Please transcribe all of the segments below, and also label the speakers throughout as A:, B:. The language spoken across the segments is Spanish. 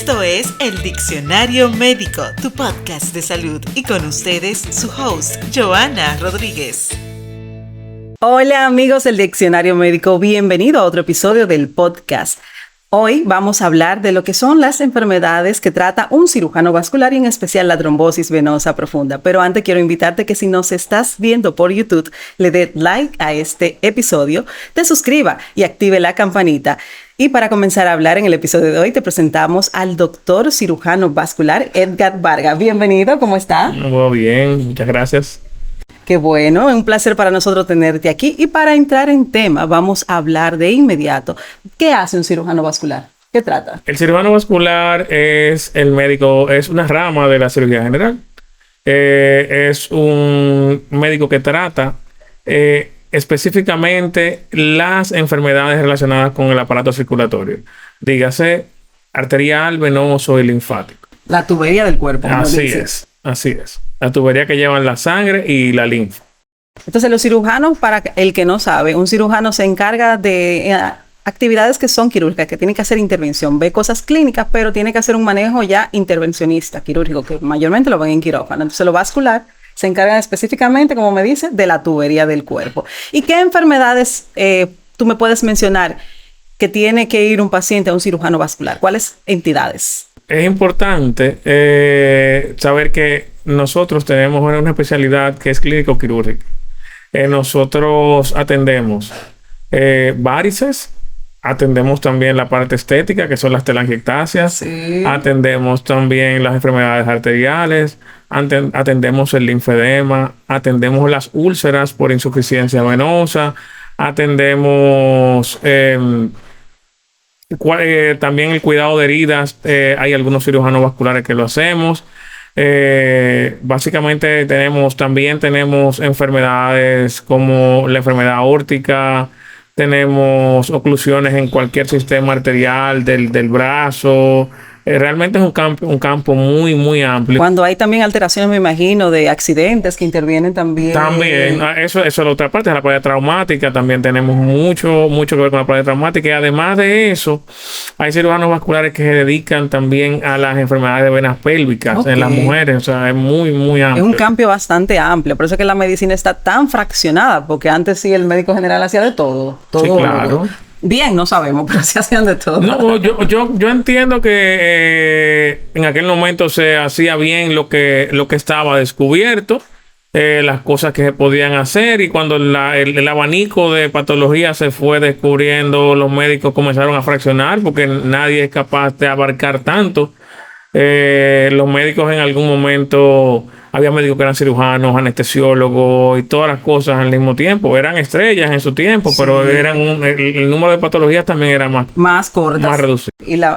A: Esto es El Diccionario Médico, tu podcast de salud. Y con ustedes, su host, Joana Rodríguez.
B: Hola amigos del Diccionario Médico, bienvenido a otro episodio del podcast. Hoy vamos a hablar de lo que son las enfermedades que trata un cirujano vascular y en especial la trombosis venosa profunda. Pero antes quiero invitarte que si nos estás viendo por YouTube, le dé like a este episodio, te suscriba y active la campanita. Y para comenzar a hablar en el episodio de hoy, te presentamos al doctor cirujano vascular Edgar Vargas. Bienvenido, ¿cómo está?
C: Muy bien, muchas gracias.
B: Qué bueno, es un placer para nosotros tenerte aquí. Y para entrar en tema, vamos a hablar de inmediato. ¿Qué hace un cirujano vascular? ¿Qué trata?
C: El cirujano vascular es el médico, es una rama de la cirugía general. Es un médico que trata específicamente las enfermedades relacionadas con el aparato circulatorio. Dígase arterial, venoso y linfático.
B: La tubería del cuerpo.
C: Así es. La tubería que llevan la sangre y la linfa.
B: Entonces, los cirujanos, para el que no sabe, un cirujano se encarga de actividades que son quirúrgicas, que tiene que hacer intervención, ve cosas clínicas, pero tiene que hacer un manejo ya intervencionista, quirúrgico, que mayormente lo ven en quirófano. Entonces, lo vascular se encargan específicamente, como me dice, de la tubería del cuerpo. ¿Y qué enfermedades tú me puedes mencionar que tiene que ir un paciente a un cirujano vascular? ¿Cuáles entidades?
C: Es importante saber que nosotros tenemos una especialidad que es clínico-quirúrgica. Nosotros atendemos varices, atendemos también la parte estética, que son las telangiectasias, sí. Atendemos también las enfermedades arteriales, atendemos el linfedema, atendemos las úlceras por insuficiencia venosa, atendemos también el cuidado de heridas. Hay algunos cirujanos vasculares que lo hacemos. Básicamente tenemos enfermedades como la enfermedad aórtica, tenemos oclusiones en cualquier sistema arterial del brazo. Realmente es un campo muy, muy amplio.
B: Cuando hay también alteraciones, me imagino, de accidentes que intervienen también.
C: También, eso es la otra parte, la parte traumática. También tenemos mucho que ver con la parte traumática. Y además de eso, hay cirujanos vasculares que se dedican también a las enfermedades de venas pélvicas en las mujeres. O sea, es muy, muy amplio. Es
B: un campo bastante amplio. Por eso es que la medicina está tan fraccionada, porque antes sí el médico general hacía de todo.
C: Sí, claro.
B: Bien, no sabemos, pero se hacían de todo.
C: No, yo entiendo que en aquel momento se hacía bien lo que estaba descubierto, las cosas que se podían hacer, y cuando el abanico de patologías se fue descubriendo, los médicos comenzaron a fraccionar porque nadie es capaz de abarcar tanto. Los médicos en algún momento, había médicos que eran cirujanos, anestesiólogos y todas las cosas al mismo tiempo. Eran estrellas en su tiempo, sí. Pero el número de patologías también era más cortas, más reducido.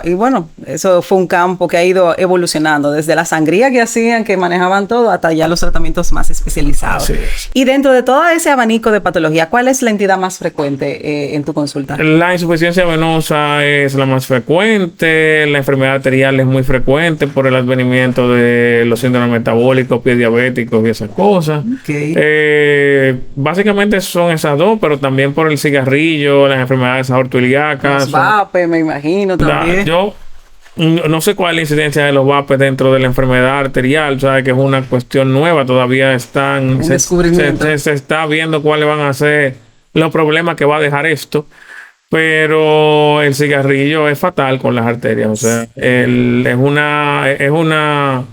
B: Y bueno, eso fue un campo que ha ido evolucionando desde la sangría que hacían, que manejaban todo, hasta ya los tratamientos más especializados.
C: Así es.
B: Y dentro de todo ese abanico de patología, ¿cuál es la entidad más frecuente en tu consulta?
C: La insuficiencia venosa es la más frecuente. La enfermedad arterial es muy frecuente por el advenimiento de los síndromes metabólicos, pies diabéticos y esas cosas.
B: Okay.
C: Básicamente son esas dos, pero también por el cigarrillo, las enfermedades aortoilíacas.
B: Los VAPE, me imagino también.
C: Yo no sé cuál es la incidencia de los VAPE dentro de la enfermedad arterial, sabes que es una cuestión nueva, todavía se está viendo cuáles van a ser los problemas que va a dejar esto. Pero el cigarrillo es fatal con las arterias, o sea, es una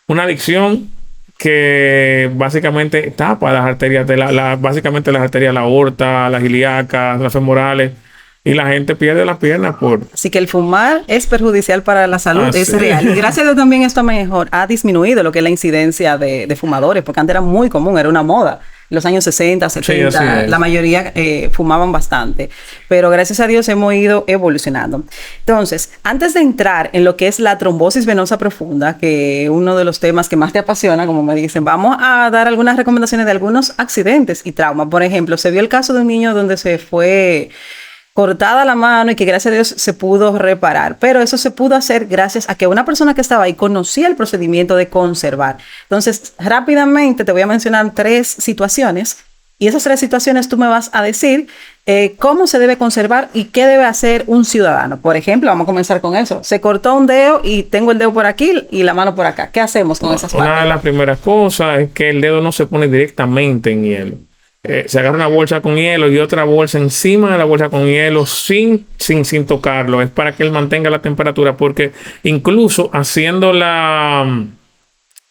C: adicción que básicamente tapa las arterias básicamente las arterias, la aorta, las ilíacas, las femorales, y la gente pierde las piernas por...
B: Así que el fumar es perjudicial para la salud, es real. Y gracias a Dios también esto ha disminuido lo que es la incidencia de fumadores, porque antes era muy común, era una moda. En los años 60, 70, sí, la mayoría fumaban bastante. Pero gracias a Dios hemos ido evolucionando. Entonces, antes de entrar en lo que es la trombosis venosa profunda, que es uno de los temas que más te apasiona, como me dicen, vamos a dar algunas recomendaciones de algunos accidentes y traumas. Por ejemplo, se vio el caso de un niño donde se fue cortada la mano y que gracias a Dios se pudo reparar. Pero eso se pudo hacer gracias a que una persona que estaba ahí conocía el procedimiento de conservar. Entonces, rápidamente te voy a mencionar 3 situaciones Y esas 3 situaciones tú me vas a decir cómo se debe conservar y qué debe hacer un ciudadano. Por ejemplo, vamos a comenzar con eso. Se cortó un dedo y tengo el dedo por aquí y la mano por acá. ¿Qué hacemos con esas partes?
C: Una de las primeras cosas es que el dedo no se pone directamente en hielo. Se agarra una bolsa con hielo y otra bolsa encima de la bolsa con hielo sin tocarlo. Es para que él mantenga la temperatura, porque incluso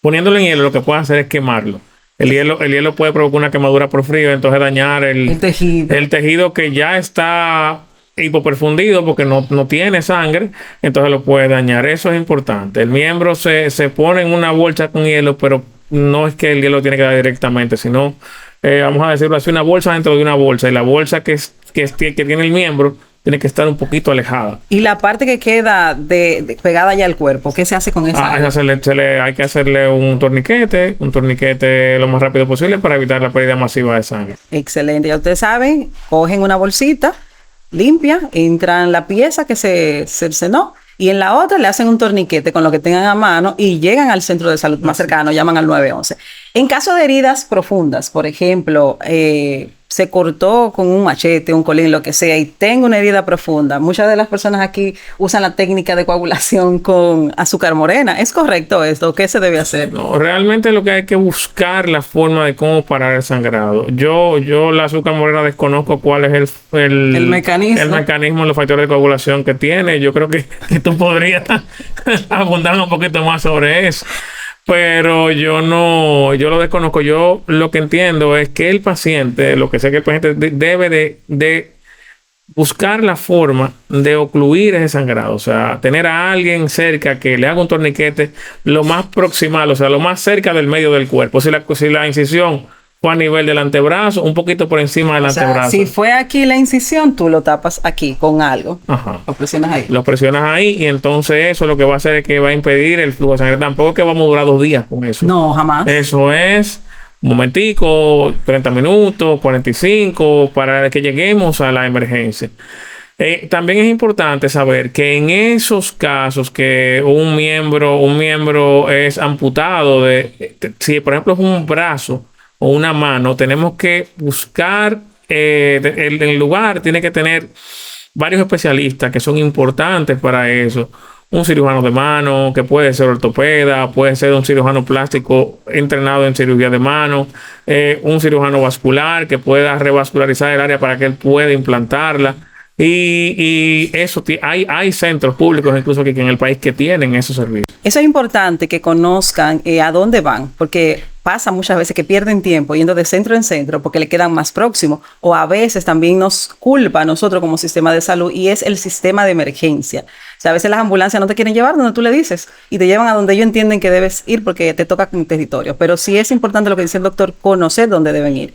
C: poniéndolo en hielo, lo que puede hacer es quemarlo. El hielo puede provocar una quemadura por frío, entonces dañar el tejido que ya está hipoperfundido porque no tiene sangre, entonces lo puede dañar. Eso es importante. El miembro se pone en una bolsa con hielo, pero no es que el hielo tiene que dar directamente, sino, vamos a decirlo así, una bolsa dentro de una bolsa, y la bolsa que tiene el miembro tiene que estar un poquito alejada.
B: Y la parte que queda pegada ya al cuerpo, ¿qué se hace con esa?
C: Hay que hacerle un torniquete lo más rápido posible para evitar la pérdida masiva de sangre.
B: Excelente. Ya ustedes saben, cogen una bolsita limpia, entran la pieza que se cercenó y en la otra le hacen un torniquete con lo que tengan a mano y llegan al centro de salud más cercano, llaman al 911. En caso de heridas profundas, por ejemplo, se cortó con un machete, un colín, lo que sea, y tengo una herida profunda. Muchas de las personas aquí usan la técnica de coagulación con azúcar morena. ¿Es correcto esto? ¿Qué se debe hacer?
C: No, realmente lo que hay que buscar la forma de cómo parar el sangrado. Yo la azúcar morena desconozco cuál es el mecanismo, los factores de coagulación que tiene. Yo creo que tú podrías abundar un poquito más sobre eso. Pero yo lo desconozco. Yo lo que entiendo es que el paciente debe de buscar la forma de ocluir ese sangrado. O sea, tener a alguien cerca que le haga un torniquete lo más proximal, o sea, lo más cerca del medio del cuerpo. Si la incisión fue a nivel del antebrazo, un poquito por encima del antebrazo.
B: Si fue aquí la incisión, tú lo tapas aquí con algo.
C: Ajá.
B: Lo presionas ahí.
C: Lo presionas ahí y entonces eso lo que va a hacer es que va a impedir el flujo de sangre. Tampoco es que vamos a durar 2 días con eso.
B: No, jamás.
C: Eso es un momentico, 30 minutos, 45, para que lleguemos a la emergencia. También es importante saber que en esos casos que un miembro es amputado, si por ejemplo es un brazo o una mano, tenemos que buscar el lugar, tiene que tener varios especialistas que son importantes para eso. Un cirujano de mano, que puede ser ortopeda, puede ser un cirujano plástico entrenado en cirugía de mano, un cirujano vascular que pueda revascularizar el área para que él pueda implantarla. Y eso hay centros públicos incluso aquí en el país que tienen esos servicios.
B: Eso es importante que conozcan a dónde van, porque pasa muchas veces que pierden tiempo yendo de centro en centro porque le quedan más próximos, o a veces también nos culpa a nosotros como sistema de salud, y es el sistema de emergencia. O sea, a veces las ambulancias no te quieren llevar donde tú le dices y te llevan a donde ellos entienden que debes ir porque te toca con territorio. Pero sí es importante lo que dice el doctor, conocer dónde deben ir.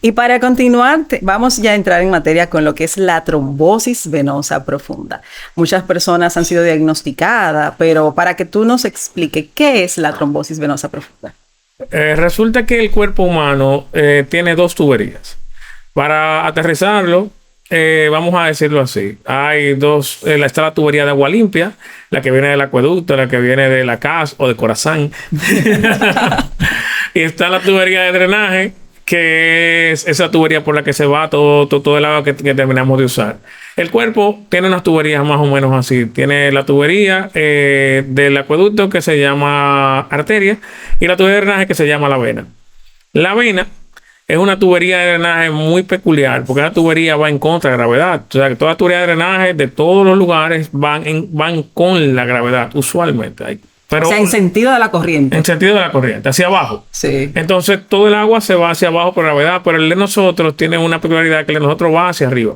B: Y para continuar, vamos ya a entrar en materia con lo que es la trombosis venosa profunda. Muchas personas han sido diagnosticadas, pero para que tú nos expliques qué es la trombosis venosa profunda.
C: Resulta que el cuerpo humano tiene 2 tuberías. Para aterrizarlo, vamos a decirlo así. Hay 2, está la tubería de agua limpia, la que viene del acueducto, la que viene de la casa o de corazón. Y está la tubería de drenaje, que es esa tubería por la que se va todo el agua que terminamos de usar. El cuerpo tiene unas tuberías más o menos así. Tiene la tubería del acueducto, que se llama arteria, y la tubería de drenaje, que se llama la vena. La vena es una tubería de drenaje muy peculiar, porque la tubería va en contra de gravedad. O sea, que toda tubería de drenaje de todos los lugares van con la gravedad, usualmente. Pero,
B: o sea, en sentido de la corriente.
C: En sentido de la corriente, hacia abajo.
B: Sí.
C: Entonces, todo el agua se va hacia abajo por gravedad, pero el de nosotros tiene una peculiaridad, que el de nosotros va hacia arriba.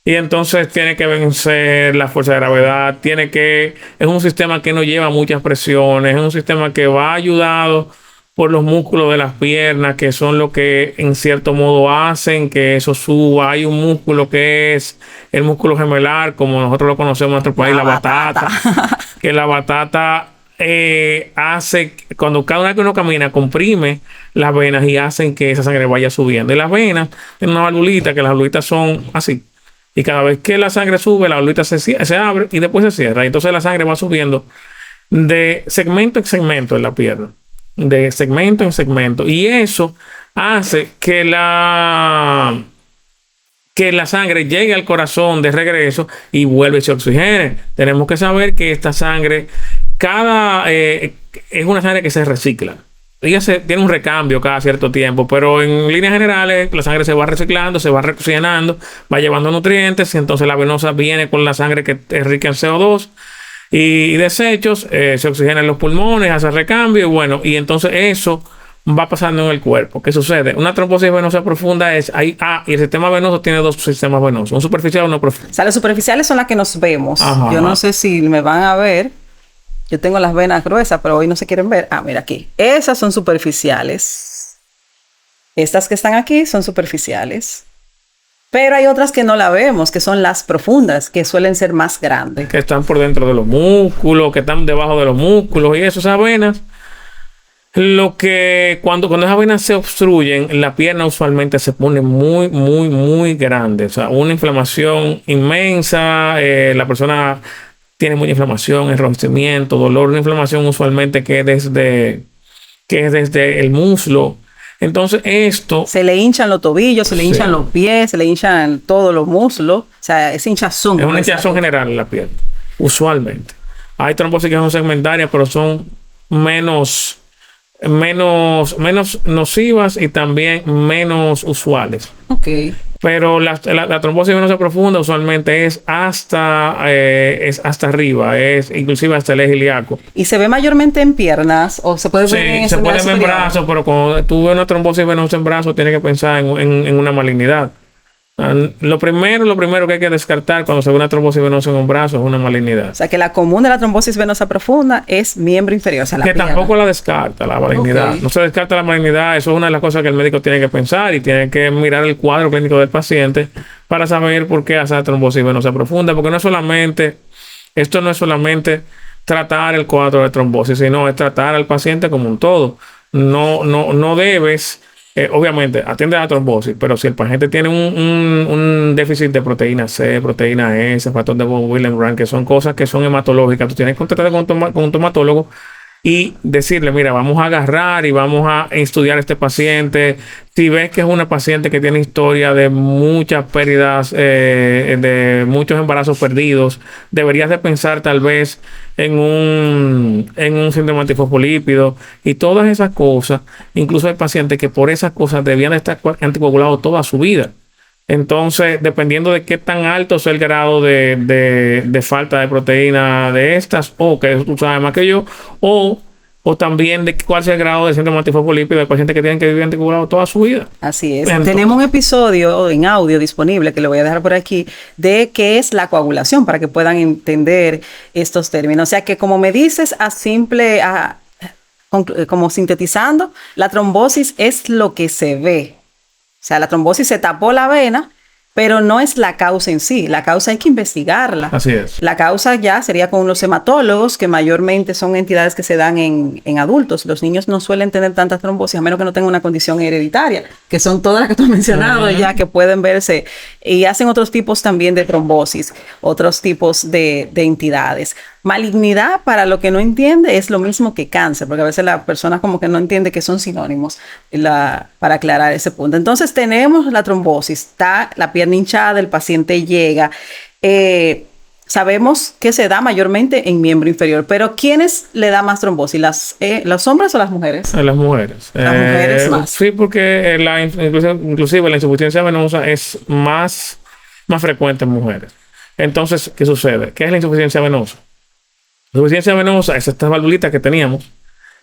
C: Y entonces tiene que vencer la fuerza de gravedad, es un sistema que no lleva muchas presiones, es un sistema que va ayudado por los músculos de las piernas, que son lo que en cierto modo hacen que eso suba. Hay un músculo que es el músculo gemelar, como nosotros lo conocemos en nuestro país, la batata. Que la batata hace, cuando cada vez que uno camina, comprime las venas y hacen que esa sangre vaya subiendo. Y las venas tienen una valvulita, que las valvulitas son así. Y cada vez que la sangre sube, la valvulita se abre y después se cierra. Y entonces la sangre va subiendo de segmento en segmento en la pierna. De segmento en segmento. Y eso hace que la sangre llegue al corazón de regreso y vuelve y se oxigene. Tenemos que saber que esta sangre, es una sangre que se recicla. Ella tiene un recambio cada cierto tiempo, pero en líneas generales la sangre se va reciclando, se va reoxigenando, va llevando nutrientes, y entonces la venosa viene con la sangre que es rica en CO2 y desechos, se oxigena en los pulmones, hace recambio, y bueno, y entonces eso va pasando en el cuerpo. ¿Qué sucede? Una trombosis venosa profunda es ahí. Y el sistema venoso tiene dos sistemas venosos, un superficial y uno profundo.
B: O sea, las superficiales son las que nos vemos.
C: Ajá.
B: Yo no sé si me van a ver. Yo tengo las venas gruesas, pero hoy no se quieren ver. Mira aquí. Esas son superficiales. Estas que están aquí son superficiales. Pero hay otras que no la vemos, que son las profundas, que suelen ser más grandes.
C: Que están por dentro de los músculos, que están debajo de los músculos y eso, esas venas. Lo que cuando esas venas se obstruyen, la pierna usualmente se pone muy, muy, muy grande. O sea, una inflamación inmensa, la persona tiene mucha inflamación, enrojecimiento, dolor, una inflamación usualmente que es desde el muslo. Entonces esto...
B: Se le hinchan los tobillos, se le hinchan los pies, se le hinchan todos los muslos. O sea, es hinchazón.
C: Es una hinchazón general en la pierna, usualmente. Hay trombosis que son segmentarias, pero son menos nocivas y también menos usuales.
B: Ok.
C: Pero la trombosis venosa profunda usualmente es hasta arriba, es inclusive hasta el eje ilíaco.
B: ¿Y se ve mayormente en piernas o se puede ver en
C: se puede ver en brazos, pero cuando tú ves una trombosis venosa en brazos tienes que pensar en una malignidad. Lo primero que hay que descartar cuando se ve una trombosis venosa en un brazo es una malignidad. O
B: sea, que la común de la trombosis venosa profunda es miembro inferior, o sea, la pierna.
C: Tampoco la descarta la malignidad. Okay. No se descarta la malignidad. Eso es una de las cosas que el médico tiene que pensar y tiene que mirar el cuadro clínico del paciente para saber por qué hace trombosis venosa profunda. Porque esto no es solamente tratar el cuadro de trombosis, sino es tratar al paciente como un todo. No debes... obviamente, atiende a la trombosis, pero si el paciente tiene un déficit de proteína C, proteína S, factor de von Willebrand, que son cosas que son hematológicas, tú tienes que contactar con un tomatólogo y decirle, mira, vamos a agarrar y vamos a estudiar a este paciente. Si ves que es una paciente que tiene historia de muchas pérdidas, de muchos embarazos perdidos, deberías de pensar tal vez en un síndrome antifosfolípido y todas esas cosas. Incluso hay pacientes que por esas cosas debían de estar anticoagulados toda su vida. Entonces, dependiendo de qué tan alto sea el grado de falta de proteína de estas, o que tú sabes más que yo, o también de cuál sea el grado de síndrome antifosfolípido del paciente que tienen que vivir anticoagulado toda su vida.
B: Así es. Entonces, tenemos un episodio en audio disponible que le voy a dejar por aquí de qué es la coagulación para que puedan entender estos términos. O sea que, como me dices, como sintetizando, la trombosis es lo que se ve. O sea, la trombosis se tapó la vena, pero no es la causa en sí. La causa hay que investigarla.
C: Así es.
B: La causa ya sería con los hematólogos, que mayormente son entidades que se dan en adultos. Los niños no suelen tener tantas trombosis, a menos que no tengan una condición hereditaria, que son todas las que tú has mencionado ya, que pueden verse. Y hacen otros tipos también de trombosis, otros tipos de entidades. Malignidad, para lo que no entiende, es lo mismo que cáncer, porque a veces la persona como que no entiende que son sinónimos, para aclarar ese punto. Entonces tenemos la trombosis, está la pierna hinchada, el paciente llega. Sabemos que se da mayormente en miembro inferior, pero ¿quiénes le da más trombosis? ¿Los hombres o las mujeres?
C: Las mujeres.
B: Las mujeres más.
C: Sí, porque inclusive la insuficiencia venosa es más frecuente en mujeres. Entonces, ¿qué sucede? ¿Qué es la insuficiencia venosa? La insuficiencia venosa es estas valvulitas que teníamos.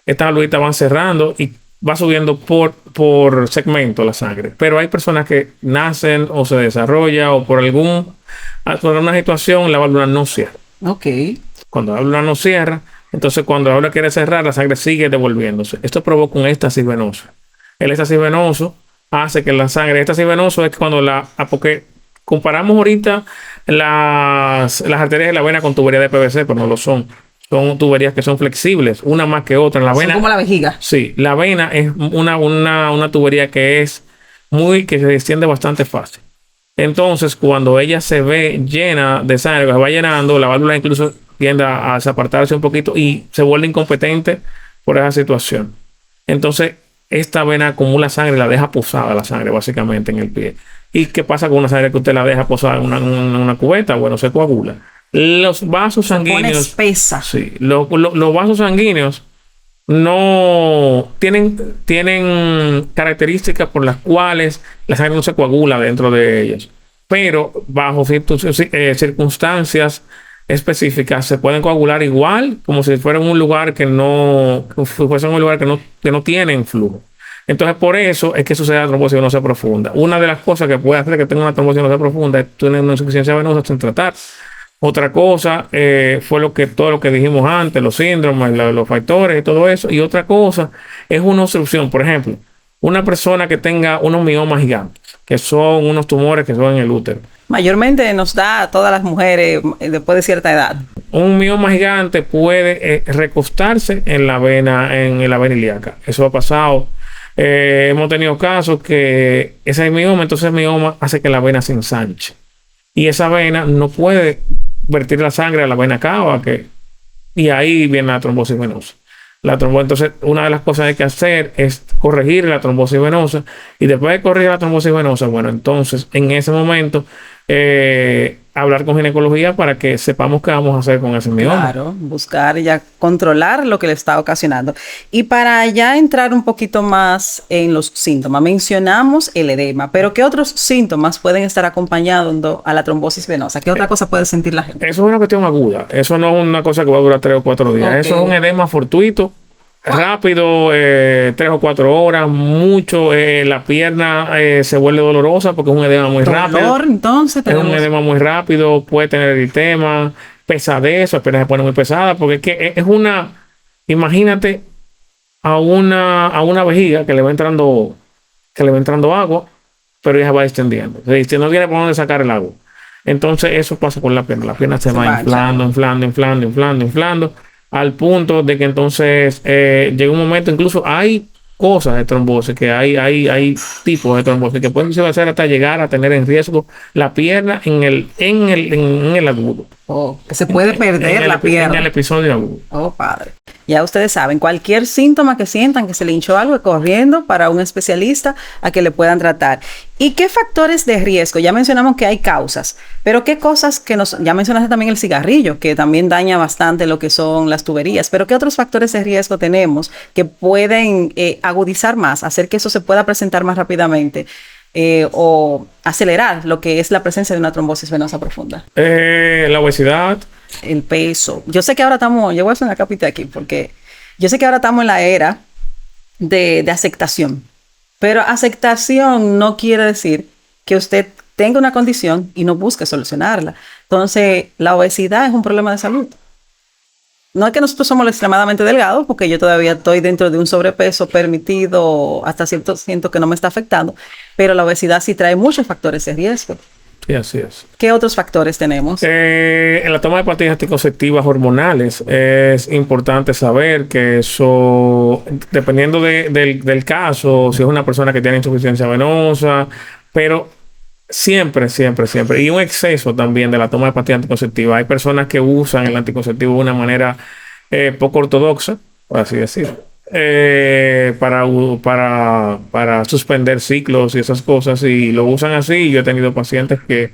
C: Estas valvulitas van cerrando y va subiendo por segmento la sangre. Pero hay personas que nacen o se desarrolla o por una situación la válvula no cierra.
B: Ok.
C: Cuando la válvula no cierra, entonces cuando la válvula quiere cerrar, la sangre sigue devolviéndose. Esto provoca un éxtasis venoso. El éxtasis venoso hace que la sangre... El éxtasis venoso es cuando porque comparamos ahorita las arterias de la vena con tuberías de PVC, pero no lo son. Son tuberías que son flexibles, una más que otra. La vena,
B: son como la vejiga.
C: Sí, la vena es una tubería que se extiende bastante fácil. Entonces, cuando ella se ve llena de sangre, se va llenando, la válvula incluso tiende a desapartarse un poquito y se vuelve incompetente por esa situación. Entonces, esta vena acumula sangre y la deja posada la sangre básicamente en el pie. ¿Y qué pasa con una sangre que usted la deja posada en una cubeta? Bueno, se coagula. Los vasos sanguíneos... Se pone
B: espesa.
C: Sí, los vasos sanguíneos no tienen características por las cuales la sangre no se coagula dentro de ellos. Pero bajo circunstancias específicas se pueden coagular igual como si fuera un lugar que no tienen flujo. Entonces, por eso es que sucede la trombosis venosa profunda. Una de las cosas que puede hacer que tenga una trombosis venosa profunda es tener una insuficiencia venosa sin tratar. Otra cosa fue todo lo que dijimos antes, los síndromes, los factores y todo eso. Y otra cosa es una obstrucción. Por ejemplo, una persona que tenga unos miomas gigantes, que son unos tumores que son en el útero.
B: Mayormente nos da a todas las mujeres después de cierta edad.
C: Un mioma gigante puede recostarse en la vena ilíaca. Eso ha pasado. Hemos tenido casos que ese mioma hace que la vena se ensanche. Y esa vena no puede vertir la sangre a la vena cava, y ahí viene la trombosis venosa. Entonces, una de las cosas que hay que hacer es corregir la trombosis venosa. Y después de corregir la trombosis venosa, bueno, entonces en ese momento hablar con ginecología para que sepamos qué vamos a hacer con ese mioma.
B: Claro, buscar ya controlar lo que le está ocasionando. Y para ya entrar un poquito más en los síntomas, mencionamos el edema, pero ¿qué otros síntomas pueden estar acompañando a la trombosis venosa? ¿Qué otra cosa puede sentir la gente?
C: Eso es una cuestión aguda. Eso no es una cosa que va a durar 3 o 4 días. Okay. Eso es un edema fortuito. Rápido, 3 o 4 horas, mucho, la pierna se vuelve dolorosa porque es un edema muy rápido.
B: Entonces
C: es un edema muy rápido, puede tener eritema, pesadez, las piernas se ponen muy pesadas, porque es imagínate a una vejiga que le va entrando agua, pero ella va extendiendo. O sea, no tiene por dónde sacar el agua. Entonces eso pasa con la pierna se va inflando, al punto de que entonces llega un momento, incluso hay cosas de trombosis, que hay tipos de trombosis que pueden hacer hasta llegar a tener en riesgo la pierna en el agudo.
B: Oh, que se puede perder la pierna.
C: En el episodio agudo.
B: Oh, padre. Ya ustedes saben, cualquier síntoma que sientan que se le hinchó algo, corriendo para un especialista a que le puedan tratar. ¿Y qué factores de riesgo? Ya mencionamos que hay causas, pero qué cosas ya mencionaste también el cigarrillo, que también daña bastante lo que son las tuberías, pero qué otros factores de riesgo tenemos que pueden agudizar más, hacer que eso se pueda presentar más rápidamente? O acelerar lo que es la presencia de una trombosis venosa profunda.
C: La obesidad.
B: El peso. Yo sé que ahora yo voy a hacer una capita aquí, porque yo sé que ahora estamos en la era de aceptación, pero aceptación no quiere decir que usted tenga una condición y no busque solucionarla. Entonces, la obesidad es un problema de salud. No es que nosotros somos extremadamente delgados, porque yo todavía estoy dentro de un sobrepeso permitido, hasta cierto siento que no me está afectando, pero la obesidad sí trae muchos factores de riesgo.
C: Sí, así es.
B: ¿Qué otros factores tenemos?
C: En la toma de pastillas anticonceptivas hormonales es importante saber que eso, dependiendo del caso, si es una persona que tiene insuficiencia venosa, pero siempre, y un exceso también de la toma de pastillas anticonceptivas. Hay personas que usan el anticonceptivo de una manera poco ortodoxa, por así decirlo, para suspender ciclos y esas cosas, y lo usan así. Yo he tenido pacientes que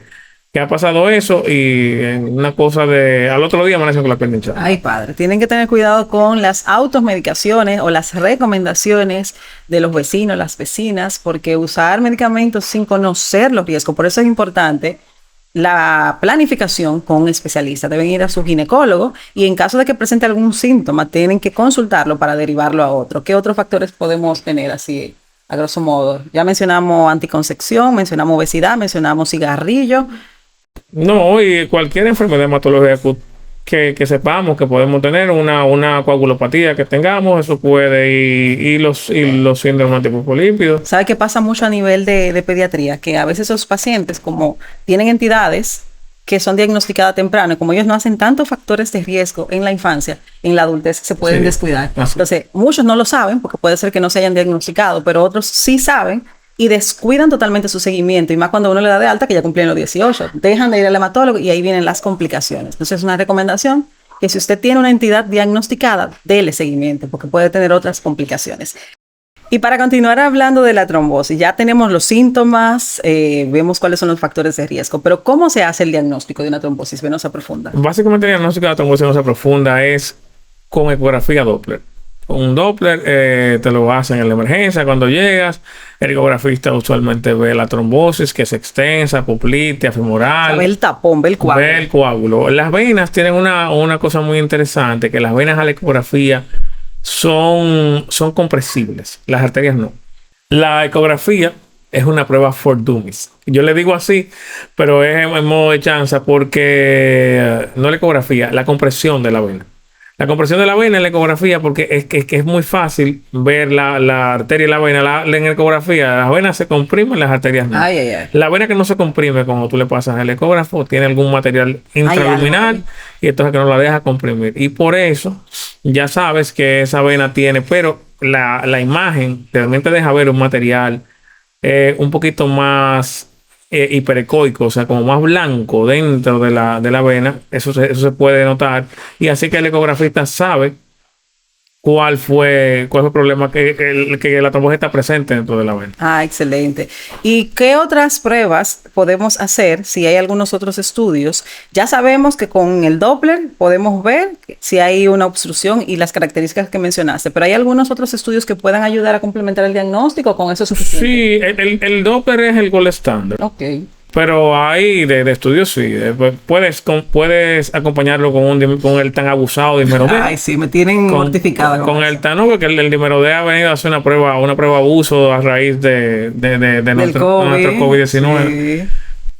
C: ha pasado eso y una cosa al otro día amanecen con la pierna hinchada.
B: Ay, padre, tienen que tener cuidado con las automedicaciones o las recomendaciones de los vecinos, las vecinas, porque usar medicamentos sin conocer los riesgos, por eso es importante la planificación con un especialista. Deben ir a su ginecólogo y en caso de que presente algún síntoma, tienen que consultarlo para derivarlo a otro. ¿Qué otros factores podemos tener así, a grosso modo? Ya mencionamos anticoncepción, mencionamos obesidad, mencionamos cigarrillo.
C: No, y cualquier enfermedad hematológica que sepamos que podemos tener, una coagulopatía que tengamos, eso puede, y los síndromes antifosfolípidos.
B: ¿Sabe qué pasa mucho a nivel de pediatría? Que a veces esos pacientes, como tienen entidades que son diagnosticadas temprano, y como ellos no hacen tantos factores de riesgo en la infancia, en la adultez se pueden descuidar. Así. Entonces, muchos no lo saben, porque puede ser que no se hayan diagnosticado, pero otros sí saben y descuidan totalmente su seguimiento, y más cuando uno le da de alta, que ya cumplieron los 18, dejan de ir al hematólogo y ahí vienen las complicaciones. Entonces es una recomendación que si usted tiene una entidad diagnosticada, déle seguimiento, porque puede tener otras complicaciones. Y para continuar hablando de la trombosis, ya tenemos los síntomas, vemos cuáles son los factores de riesgo, pero ¿cómo se hace el diagnóstico de una trombosis venosa profunda?
C: Básicamente el diagnóstico de la trombosis venosa profunda es con ecografía Doppler. Un Doppler te lo hacen en la emergencia cuando llegas. El ecografista usualmente ve la trombosis, que es extensa, poplitea, femoral.
B: O sea, ve el tapón, ve el coágulo.
C: Ve el coágulo. Las venas tienen una cosa muy interesante, que las venas a la ecografía son compresibles. Las arterias no. La ecografía es una prueba for dummies. Yo le digo así, pero es en modo de chanza porque no la ecografía, la compresión de la vena. La compresión de la vena en la ecografía, porque es muy fácil ver la arteria y la vena. En la ecografía, las venas se comprimen, las arterias no.
B: Ay, ay, ay.
C: La vena que no se comprime cuando tú le pasas el ecógrafo tiene algún material intraluminal y entonces que no la deja comprimir. Y por eso ya sabes que esa vena tiene, pero la imagen también te deja ver un material un poquito más hiperecoico, o sea, como más blanco dentro de la vena. Eso se puede notar. Y así que el ecografista sabe cuál fue el problema que la trombosis está presente dentro de la vena.
B: Ah, excelente. ¿Y qué otras pruebas podemos hacer si hay algunos otros estudios? Ya sabemos que con el Doppler podemos ver si hay una obstrucción y las características que mencionaste, pero ¿hay algunos otros estudios que puedan ayudar a complementar el diagnóstico? ¿Con eso es suficiente?
C: Sí, el Doppler es el gold standard.
B: Ok.
C: Pero hay de estudios, sí. Puedes acompañarlo con el tan abusado Dimerode.
B: Ay, sí, me tienen mortificada.
C: Con el tan, no, porque el Dimerode ha venido a hacer una prueba abuso a raíz de nuestro COVID-19. Sí.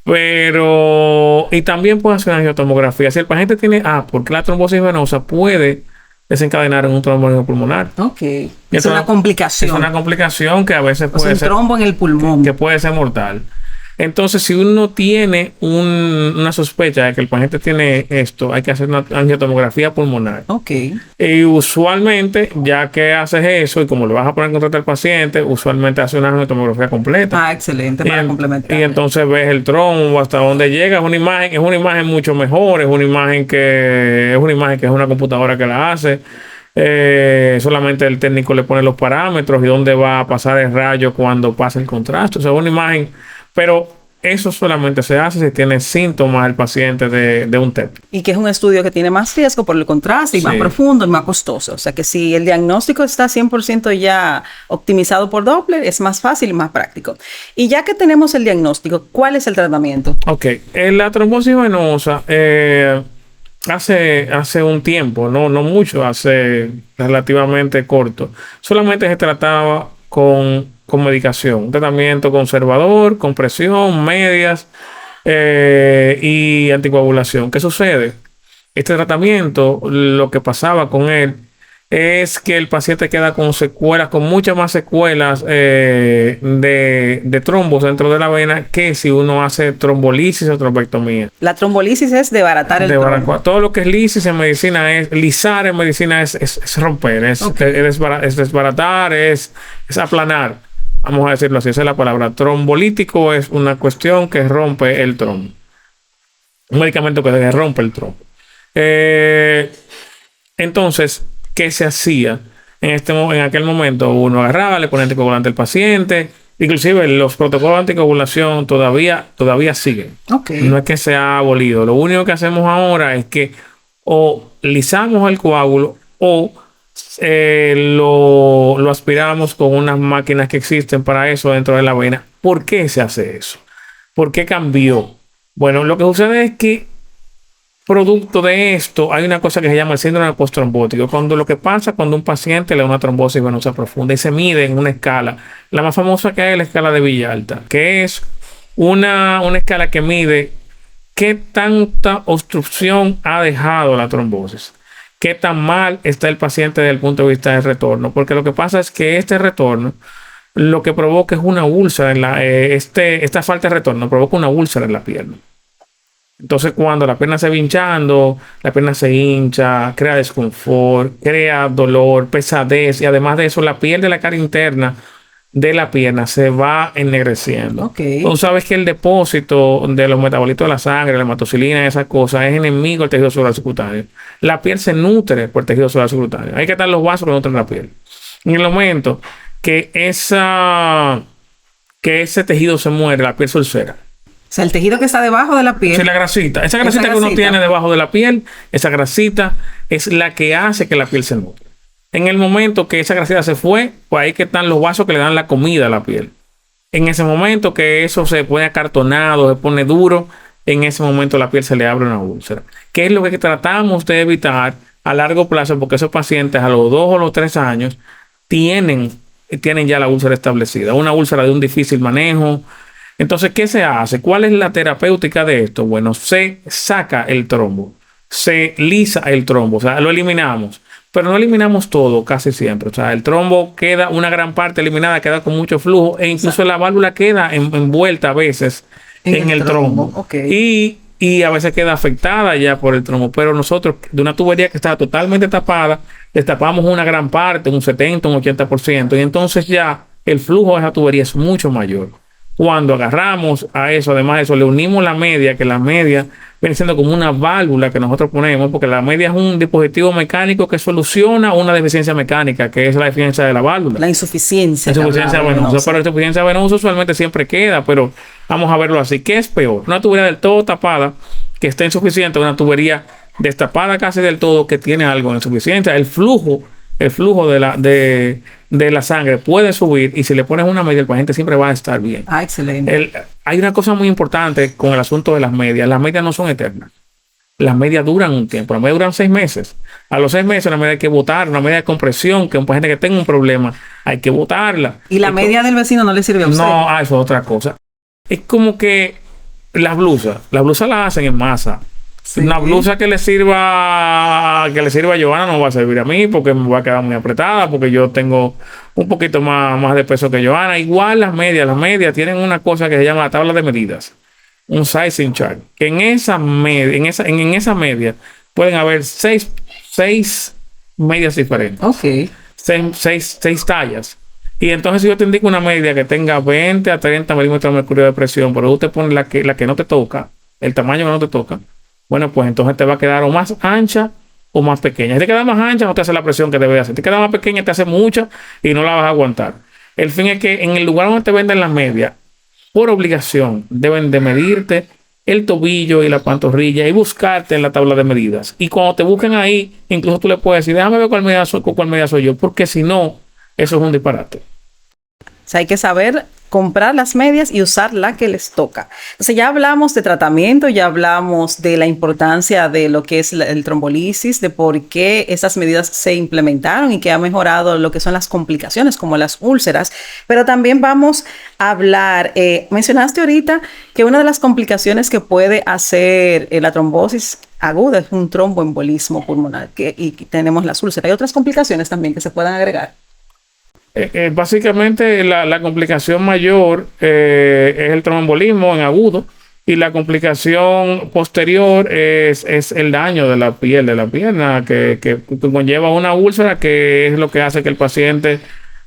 C: Pero, y también puede hacer una angiotomografía. Si el paciente tiene, porque la trombosis venosa puede desencadenar en un trombo pulmonar.
B: Ok. Es una complicación.
C: Es una complicación que a veces puede ser.
B: Un trombo en el pulmón.
C: Que puede ser mortal. Entonces, si uno tiene una sospecha de que el paciente tiene esto, hay que hacer una angiotomografía pulmonar.
B: Ok.
C: Y usualmente, ya que haces eso, y como le vas a poner en contacto al paciente, usualmente hace una angiotomografía completa.
B: Ah, excelente, para complementar.
C: Y entonces ves el trombo, hasta dónde llega. Es una imagen mucho mejor, es una imagen que es una computadora que la hace. Solamente el técnico le pone los parámetros y dónde va a pasar el rayo cuando pasa el contraste. O sea, una imagen. Pero eso solamente se hace si tiene síntomas el paciente de un TEP.
B: Y que es un estudio que tiene más riesgo por el contraste y más profundo y más costoso. O sea que si el diagnóstico está 100% ya optimizado por Doppler, es más fácil y más práctico. Y ya que tenemos el diagnóstico, ¿cuál es el tratamiento? Ok.
C: La trombosis venosa, hace un tiempo, no mucho, hace relativamente corto, solamente se trataba con medicación, un tratamiento conservador, compresión, medias y anticoagulación. ¿Qué sucede? Este tratamiento, lo que pasaba con él es que el paciente queda con secuelas, con muchas más secuelas de trombos dentro de la vena que si uno hace trombolisis o trombectomía.
B: La trombolisis es desbaratar el trombo.
C: Todo lo que es lisis en medicina lisar en medicina es romper, es desbaratar, es aplanar. Vamos a decirlo así, esa es la palabra. Trombolítico es una cuestión que rompe el trombo. Un medicamento que rompe el trombo. Entonces, ¿qué se hacía? En aquel momento uno agarraba, le ponía anticoagulante al paciente. Inclusive los protocolos de anticoagulación todavía siguen.
B: Okay.
C: No es que se ha abolido. Lo único que hacemos ahora es que o lisamos el coágulo o lo aspiramos con unas máquinas que existen para eso dentro de la vena. ¿Por qué se hace eso? ¿Por qué cambió? Bueno, lo que sucede es que producto de esto hay una cosa que se llama el síndrome posttrombótico. Lo que pasa cuando un paciente le da una trombosis venosa profunda y se mide en una escala. La más famosa que hay es la escala de Villalta, que es una escala que mide qué tanta obstrucción ha dejado la trombosis. Qué tan mal está el paciente desde el punto de vista del retorno. Porque lo que pasa es que este retorno lo que provoca es una úlcera esta falta de retorno provoca una úlcera en la pierna. Entonces, cuando la pierna se va hinchando, la pierna se hincha, crea desconfort, crea dolor, pesadez, y además de eso, la piel de la cara interna de la pierna se va ennegreciendo.
B: Okay.
C: Entonces, sabes que el depósito de los metabolitos de la sangre, la hematocilina y esas cosas, es enemigo del tejido celular subcutáneo. La piel se nutre por el tejido celular subcutáneo. Hay que estar los vasos que nutren la piel. En el momento que ese tejido se muere, la piel se ulcera.
B: O sea, el tejido que está debajo de la piel.
C: Sí, la grasita. Esa grasita que uno tiene debajo de la piel, esa grasita es la que hace que la piel se nutre. En el momento que esa grasita se fue, pues ahí que están los vasos que le dan la comida a la piel. En ese momento que eso se pone acartonado, se pone duro, en ese momento la piel se le abre una úlcera. ¿Qué es lo que tratamos de evitar a largo plazo? Porque esos pacientes a los 2 o los 3 años tienen ya la úlcera establecida. Una úlcera de un difícil manejo. Entonces, ¿qué se hace? ¿Cuál es la terapéutica de esto? Bueno, se saca el trombo, se lisa el trombo, o sea, lo eliminamos, pero no eliminamos todo casi siempre. O sea, el trombo queda, una gran parte eliminada, queda con mucho flujo e incluso la válvula queda envuelta a veces en el trombo. Okay. Y a veces queda afectada ya por el trombo, pero nosotros de una tubería que estaba totalmente tapada, destapamos una gran parte, un 70, un 80%, y entonces ya el flujo de esa tubería es mucho mayor. Cuando agarramos a eso, además de eso, le unimos la media, que la media viene siendo como una válvula que nosotros ponemos, porque la media es un dispositivo mecánico que soluciona una deficiencia mecánica, que es la deficiencia de la válvula.
B: La insuficiencia.
C: La insuficiencia venosa. Pero la insuficiencia venosa usualmente siempre queda, pero vamos a verlo así. ¿Qué es peor? Una tubería del todo tapada, que está insuficiente, una tubería destapada casi del todo, que tiene algo de insuficiencia. El flujo de la sangre puede subir y si le pones una media el paciente siempre va a estar bien.
B: Ah, excelente.
C: Hay una cosa muy importante con el asunto de las medias. Las medias no son eternas. Las medias duran un tiempo. Las medias duran 6 meses. A los 6 meses una media hay que botar, una media de compresión, que un paciente que tenga un problema hay que botarla.
B: ¿Y la media del vecino no le sirve a usted?
C: No, eso es otra cosa. Es como que las blusas las hacen en masa. Sí. Una blusa que le sirva a Johanna no va a servir a mí porque me va a quedar muy apretada, porque yo tengo un poquito más de peso que Johanna. Igual las medias tienen una cosa que se llama la tabla de medidas, un sizing chart, que en esa media pueden haber 6 medias diferentes.
B: Ok.
C: 6 tallas. Y entonces si yo te indico una media que tenga 20 a 30 milímetros de mercurio de presión, pero usted pone la que no te toca, el tamaño que no te toca, bueno, pues entonces te va a quedar o más ancha o más pequeña. Si te queda más ancha, no te hace la presión que debe hacer. Si te queda más pequeña, te hace mucha y no la vas a aguantar. El fin es que en el lugar donde te venden las medias, por obligación, deben de medirte el tobillo y la pantorrilla y buscarte en la tabla de medidas. Y cuando te busquen ahí, incluso tú le puedes decir, déjame ver cuál media soy yo, porque si no, eso es un disparate.
B: O sea, hay que saber comprar las medias y usar la que les toca. Entonces ya hablamos de tratamiento, ya hablamos de la importancia de lo que es el trombolisis, de por qué esas medidas se implementaron y que ha mejorado lo que son las complicaciones como las úlceras, pero también vamos a hablar, mencionaste ahorita que una de las complicaciones que puede hacer la trombosis aguda es un tromboembolismo pulmonar y tenemos las úlceras. Hay otras complicaciones también que se puedan agregar.
C: Básicamente la complicación mayor es el tromboembolismo en agudo y la complicación posterior es el daño de la piel de la pierna que conlleva una úlcera, que es lo que hace que el paciente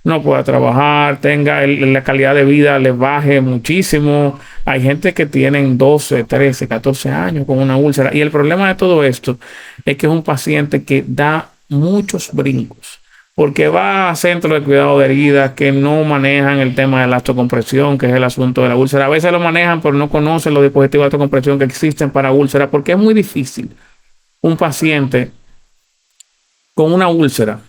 C: no pueda trabajar, tenga la calidad de vida le baje muchísimo. Hay gente que tienen 12, 13, 14 años con una úlcera y el problema de todo esto es que es un paciente que da muchos brincos, porque va a centros de cuidado de heridas que no manejan el tema de la elastrocompresión, que es el asunto de la úlcera. A veces lo manejan, pero no conocen los dispositivos de elastrocompresión que existen para úlcera, porque es muy difícil un paciente con una úlcera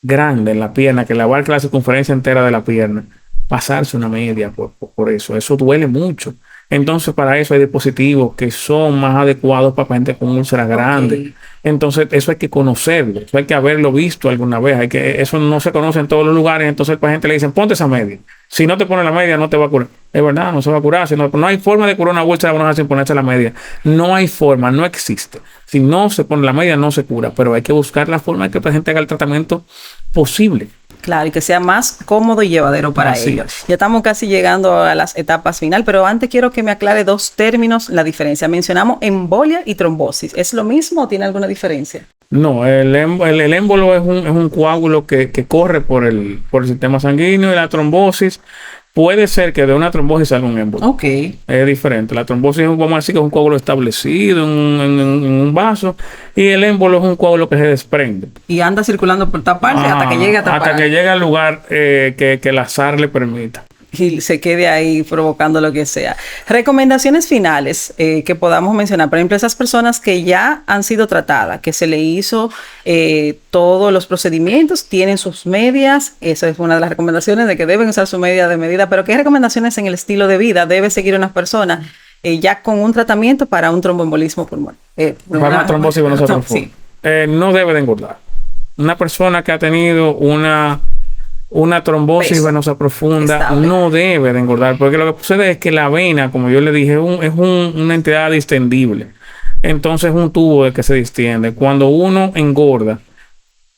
C: grande en la pierna, que le abarca la circunferencia entera de la pierna, pasarse una media por eso. Eso duele mucho. Entonces, para eso hay dispositivos que son más adecuados para gente con úlceras grandes. Entonces, eso hay que conocerlo, eso hay que haberlo visto alguna vez. Eso no se conoce en todos los lugares. Entonces, el paciente le dicen, ponte esa media. Si no te pones la media, no te va a curar. Es verdad, no se va a curar. No hay forma de curar una úlcera sin ponerse la media. No hay forma, no existe. Si no se pone la media, no se cura. Pero hay que buscar la forma de que el paciente haga el tratamiento posible.
B: Claro, y que sea más cómodo y llevadero para ellos. Ya estamos casi llegando a las etapas final, pero antes quiero que me aclare 2 términos, la diferencia. Mencionamos embolia y trombosis. ¿Es lo mismo o tiene alguna diferencia?
C: No, el émbolo es un coágulo que corre por el sistema sanguíneo, y la trombosis puede ser que de una trombosis salga un émbolo.
B: Ok.
C: Es diferente. La trombosis, vamos a decir que es un coágulo establecido en un vaso, y el émbolo es un coágulo que se desprende.
B: Y anda circulando por toda parte hasta que llegue a tapar.
C: Hasta que llegue al lugar que el azar le permita.
B: Y se quede ahí provocando lo que sea. Recomendaciones finales que podamos mencionar. Por ejemplo, esas personas que ya han sido tratadas, que se le hizo todos los procedimientos, tienen sus medias. Esa es una de las recomendaciones, de que deben usar su media de medida. Pero ¿qué recomendaciones en el estilo de vida debe seguir una persona ya con un tratamiento para un tromboembolismo pulmonar?
C: Para una trombosis venosa profunda. Sí. No debe de engordar. Una persona que ha tenido una trombosis venosa profunda estable, no debe de engordar, porque lo que sucede es que la vena, como yo le dije, es una entidad distendible. Entonces es un tubo de que se distiende. Cuando uno engorda,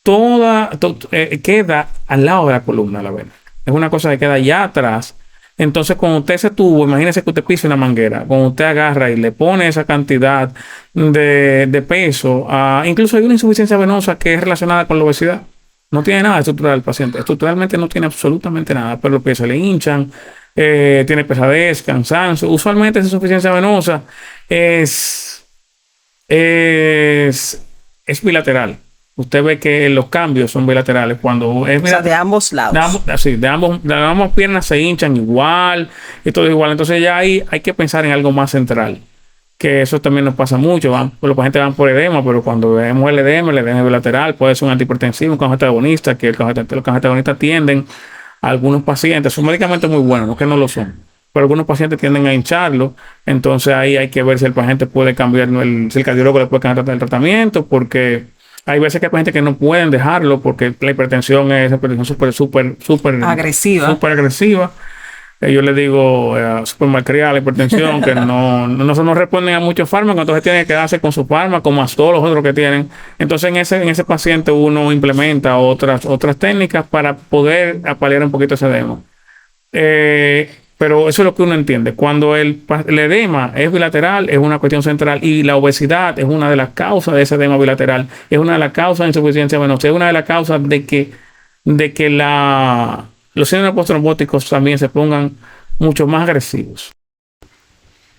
C: queda al lado de la columna la vena. Es una cosa que queda allá atrás. Entonces, cuando usted ese tubo, imagínese que usted pisa una manguera, cuando usted agarra y le pone esa cantidad de peso, incluso hay una insuficiencia venosa que es relacionada con la obesidad. No tiene nada estructural el paciente. Estructuralmente no tiene absolutamente nada, pero los pies se le hinchan, tiene pesadez, cansancio. Usualmente esa insuficiencia venosa es bilateral. Usted ve que los cambios son bilaterales. Cuando es
B: de ambos lados.
C: De ambas piernas se hinchan igual y todo igual. Entonces ya ahí hay que pensar en algo más central. Que eso también nos pasa mucho. Los pacientes van por edema, pero cuando vemos el edema es bilateral, puede ser un antihipertensivo, un congestivo, que los congestivonistas tienden a algunos pacientes, son medicamentos muy buenos, no que no lo son, pero algunos pacientes tienden a hincharlo. Entonces ahí hay que ver si el paciente puede cambiar, si el cardiólogo le puede cambiar el tratamiento, porque hay veces que hay pacientes que no pueden dejarlo porque la hipertensión es súper agresiva. Yo les digo, súper malcriada la hipertensión, que no responden a muchos fármacos, entonces tienen que quedarse con su fármaco más todos los otros que tienen. Entonces en ese paciente uno implementa otras técnicas para poder paliar un poquito ese edema. Pero eso es lo que uno entiende. Cuando el edema es bilateral, es una cuestión central, y la obesidad es una de las causas de ese edema bilateral, es una de las causas de insuficiencia venosa, es una de las causas de que los síndromes postrombóticos también se pongan mucho más agresivos.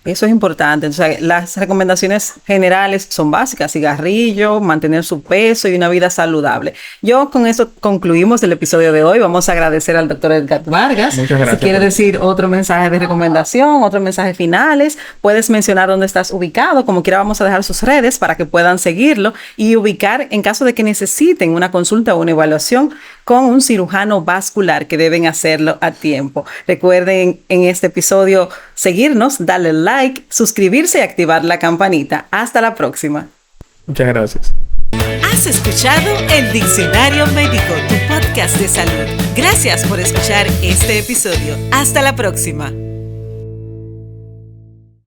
B: Eso es importante. Entonces, las recomendaciones generales son básicas: cigarrillo, mantener su peso y una vida saludable. Yo con esto concluimos el episodio de hoy. Vamos a agradecer al doctor Edgar Vargas.
C: Muchas gracias.
B: Si quiere decir otro mensaje de recomendación, otro mensaje finales, puedes mencionar dónde estás ubicado. Como quiera, vamos a dejar sus redes para que puedan seguirlo y ubicar en caso de que necesiten una consulta o una evaluación con un cirujano vascular, que deben hacerlo a tiempo. Recuerden en este episodio seguirnos, darle like, suscribirse y activar la campanita. Hasta la próxima.
C: Muchas gracias.
A: Has escuchado El Diccionario Médico, tu podcast de salud. Gracias por escuchar este episodio. Hasta la próxima.